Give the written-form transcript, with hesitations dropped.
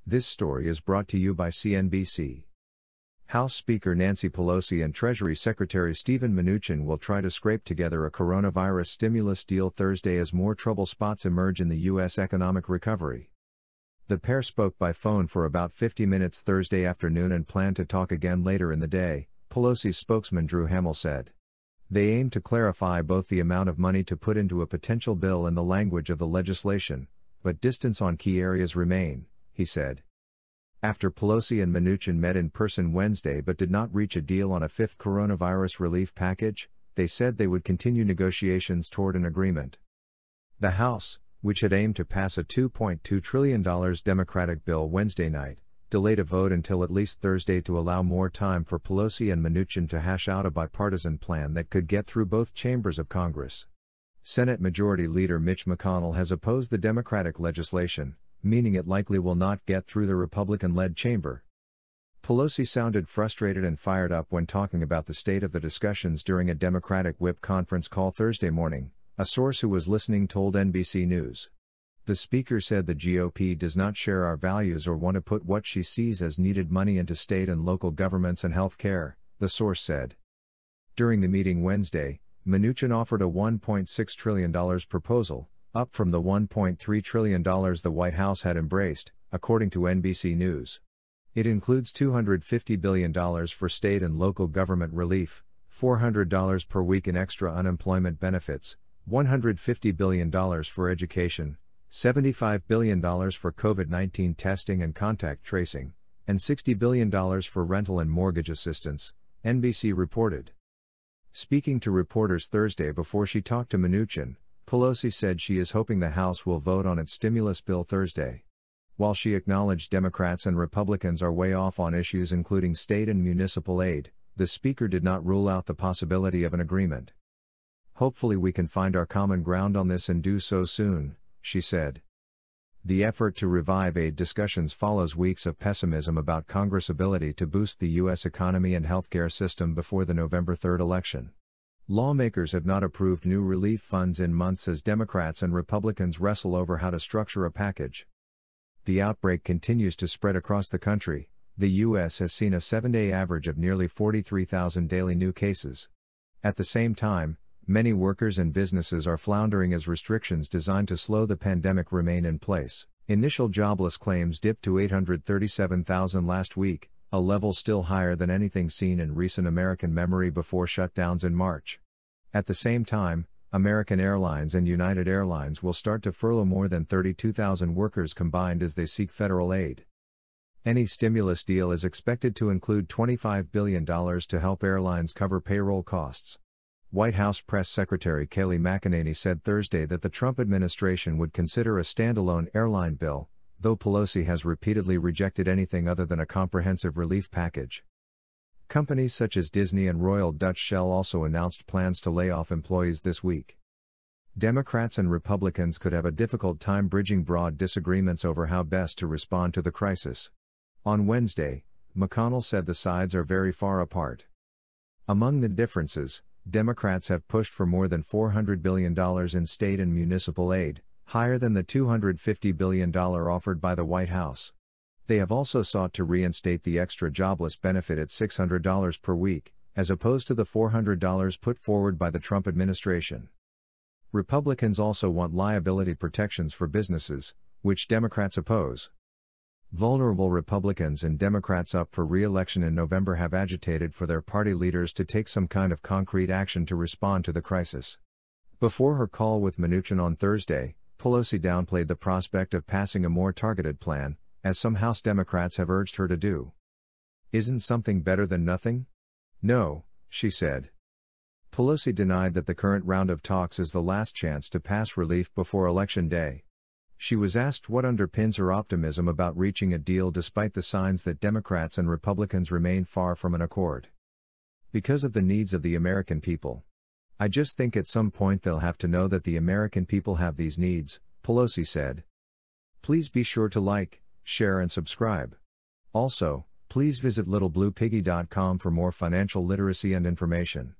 This story is brought to you by CNBC. House Speaker Nancy Pelosi and Treasury Secretary Steven Mnuchin will try to scrape together a coronavirus stimulus deal Thursday as more trouble spots emerge in the U.S. economic recovery. The pair spoke by phone for about 50 minutes Thursday afternoon and plan to talk again later in the day, Pelosi's spokesman Drew Hamill said. They aim to clarify both the amount of money to put into a potential bill and the language of the legislation, but distance on key areas remain, he said. After Pelosi and Mnuchin met in person Wednesday but did not reach a deal on a fifth coronavirus relief package, they said they would continue negotiations toward an agreement. The House, which had aimed to pass a $2.2 trillion Democratic bill Wednesday night, delayed a vote until at least Thursday to allow more time for Pelosi and Mnuchin to hash out a bipartisan plan that could get through both chambers of Congress. Senate Majority Leader Mitch McConnell has opposed the Democratic legislation, meaning it likely will not get through the Republican-led chamber. Pelosi sounded frustrated and fired up when talking about the state of the discussions during a Democratic whip conference call Thursday morning, a source who was listening told NBC News. The speaker said the GOP does not share our values or want to put what she sees as needed money into state and local governments and health care, the source said. During the meeting Wednesday, Mnuchin offered a $1.6 trillion proposal, up from the $1.3 trillion the White House had embraced, according to NBC News. It includes $250 billion for state and local government relief, $400 per week in extra unemployment benefits, $150 billion for education, $75 billion for COVID-19 testing and contact tracing, and $60 billion for rental and mortgage assistance, NBC reported. Speaking to reporters Thursday before she talked to Mnuchin, Pelosi said she is hoping the House will vote on its stimulus bill Thursday. While she acknowledged Democrats and Republicans are way off on issues including state and municipal aid, the speaker did not rule out the possibility of an agreement. Hopefully we can find our common ground on this and do so soon, she said. The effort to revive aid discussions follows weeks of pessimism about Congress' ability to boost the U.S. economy and healthcare system before the November 3 election. Lawmakers have not approved new relief funds in months as Democrats and Republicans wrestle over how to structure a package. The outbreak continues to spread across the country. The U.S. has seen a 7-day average of nearly 43,000 daily new cases. At the same time, many workers and businesses are floundering as restrictions designed to slow the pandemic remain in place. Initial jobless claims dipped to 837,000 last week, a level still higher than anything seen in recent American memory before shutdowns in March. At the same time, American Airlines and United Airlines will start to furlough more than 32,000 workers combined as they seek federal aid. Any stimulus deal is expected to include $25 billion to help airlines cover payroll costs. White House Press Secretary Kayleigh McEnany said Thursday that the Trump administration would consider a standalone airline bill, though Pelosi has repeatedly rejected anything other than a comprehensive relief package. Companies such as Disney and Royal Dutch Shell also announced plans to lay off employees this week. Democrats and Republicans could have a difficult time bridging broad disagreements over how best to respond to the crisis. On Wednesday, McConnell said the sides are very far apart. Among the differences, Democrats have pushed for more than $400 billion in state and municipal aid, higher than the $250 billion offered by the White House. They have also sought to reinstate the extra jobless benefit at $600 per week, as opposed to the $400 put forward by the Trump administration. Republicans also want liability protections for businesses, which Democrats oppose. Vulnerable Republicans and Democrats up for re-election in November have agitated for their party leaders to take some kind of concrete action to respond to the crisis. Before her call with Mnuchin on Thursday, Pelosi downplayed the prospect of passing a more targeted plan, as some House Democrats have urged her to do. Isn't something better than nothing? No, she said. Pelosi denied that the current round of talks is the last chance to pass relief before Election Day. She was asked what underpins her optimism about reaching a deal despite the signs that Democrats and Republicans remain far from an accord. Because of the needs of the American people. I just think at some point they'll have to know that the American people have these needs, Pelosi said. Please be sure to like, share and subscribe. Also, please visit littlebluepiggy.com for more financial literacy and information.